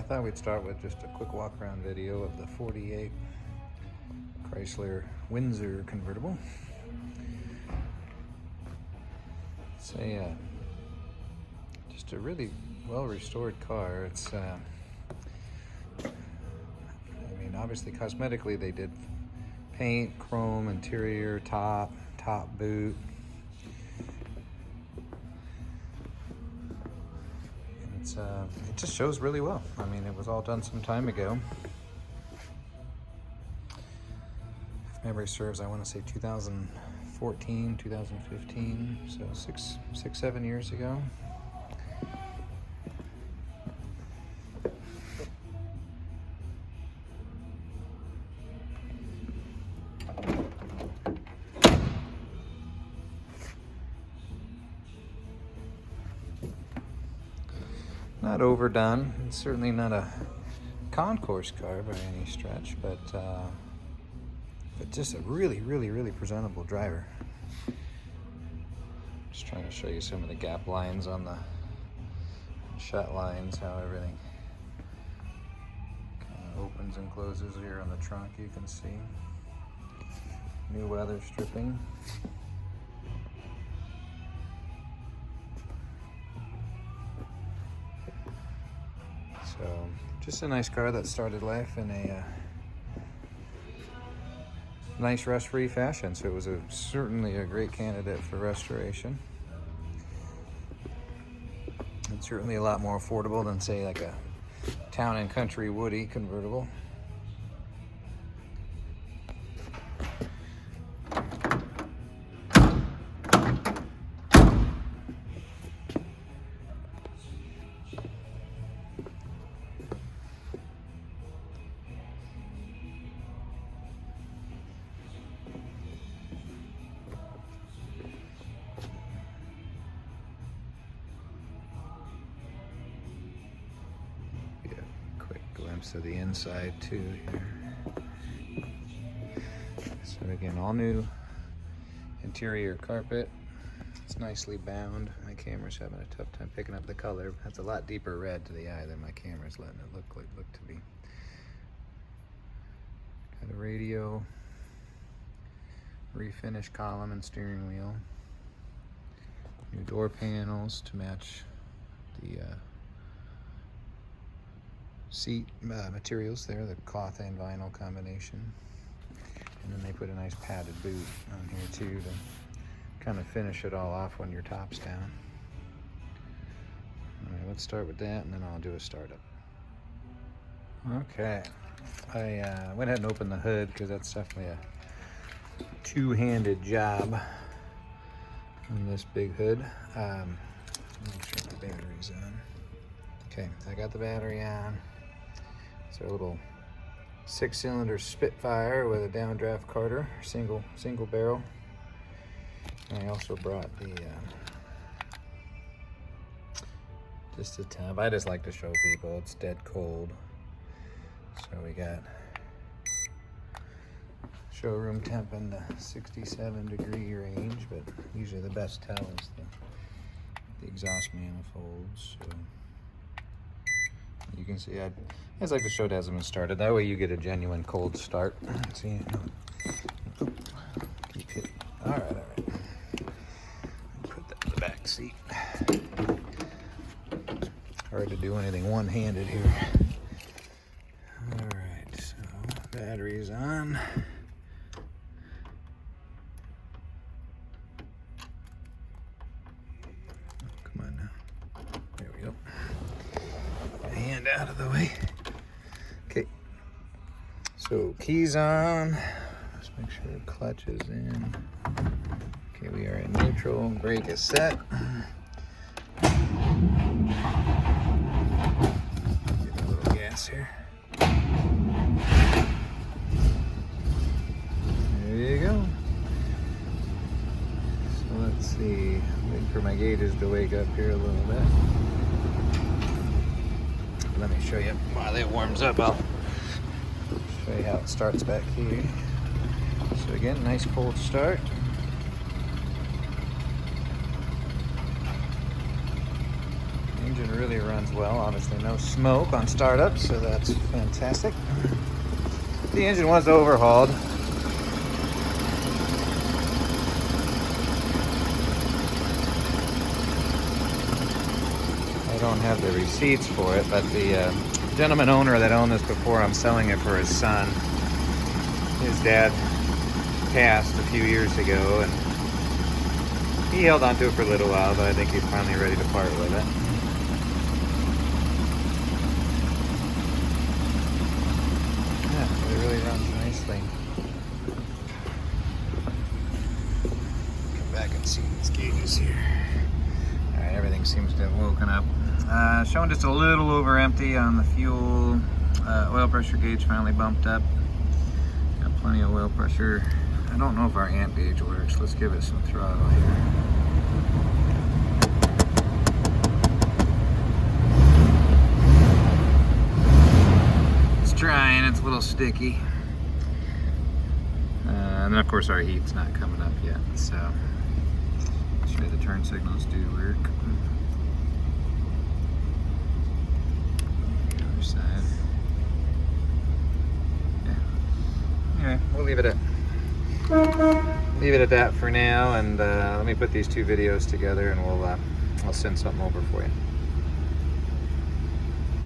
I thought we'd start with just a quick walk around video of the 48 Chrysler Windsor Convertible. It's just a really well restored car. It's I mean, obviously cosmetically they did paint, chrome, interior, top boot. It just shows really well. I mean, it was all done some time ago. If memory serves, I want to say 2014, 2015, so six, 7 years ago. Not overdone. It's certainly not a concourse car by any stretch, but just a really presentable driver. Just trying to show you some of the gap lines on the shut lines, how everything kind of opens and closes here on the trunk. You can see new weather stripping. So, just a nice car that started life in a nice rust-free fashion. So it was certainly a great candidate for restoration. It's certainly a lot more affordable than, say, like a Town and Country Woody convertible. Glimpse of the inside too here. So again, all new interior carpet. It's nicely bound. My camera's having a tough time picking up the color. That's a lot deeper red to the eye than my camera's letting it look to be. Got a radio, refinished column and steering wheel. New door panels to match the seat materials there, the cloth and vinyl combination. And then they put a nice padded boot on here too to kind of finish it all off when your top's down. All right, let's start with that and then I'll do a startup. Okay, I went ahead and opened the hood because that's definitely a two-handed job on this big hood. Make sure the battery's on. Okay, I got the battery on. It's our little 6-cylinder Spitfire with a downdraft Carter, single barrel. And I also brought the just a temp. I just like to show people it's dead cold. So we got showroom temp in the 67-degree range, but usually the best tell is the exhaust manifolds. So you can see I just like to show it hasn't been started. That way you get a genuine cold start. See, keep it. All right. Put that in the back seat. Hard to do anything one-handed here. All right, so battery's on. Come on now. There we go. Hand out of the way. Okay, so keys on. Just make sure the clutch is in. Okay, we are in neutral. Brake is set. Give it a little gas here. There you go. So let's see. Waiting for my gauges to wake up here a little bit. Let me show you while it warms up. I'll show you how it starts back here. So again, nice cold start. Engine really runs well. Obviously no smoke on startup, so that's fantastic. The engine was overhauled. I don't have the receipts for it, but the gentleman owner that owned this before, I'm selling it for his son. His dad passed a few years ago, and he held on to it for a little while, but I think he's finally ready to part with it. Yeah, it really runs nicely. Come back and see these gauges here. Alright, everything seems to have woken up. Showing just a little over empty on the fuel. Oil pressure gauge finally bumped up. Got plenty of oil pressure. I don't know if our amp gauge works. Let's give it some throttle here. It's trying, it's a little sticky. And then of course our heat's not coming up yet, so sure the turn signals do work. The other side. Yeah. Anyway, we'll leave it at that for now, and let me put these two videos together, and I'll send something over for you.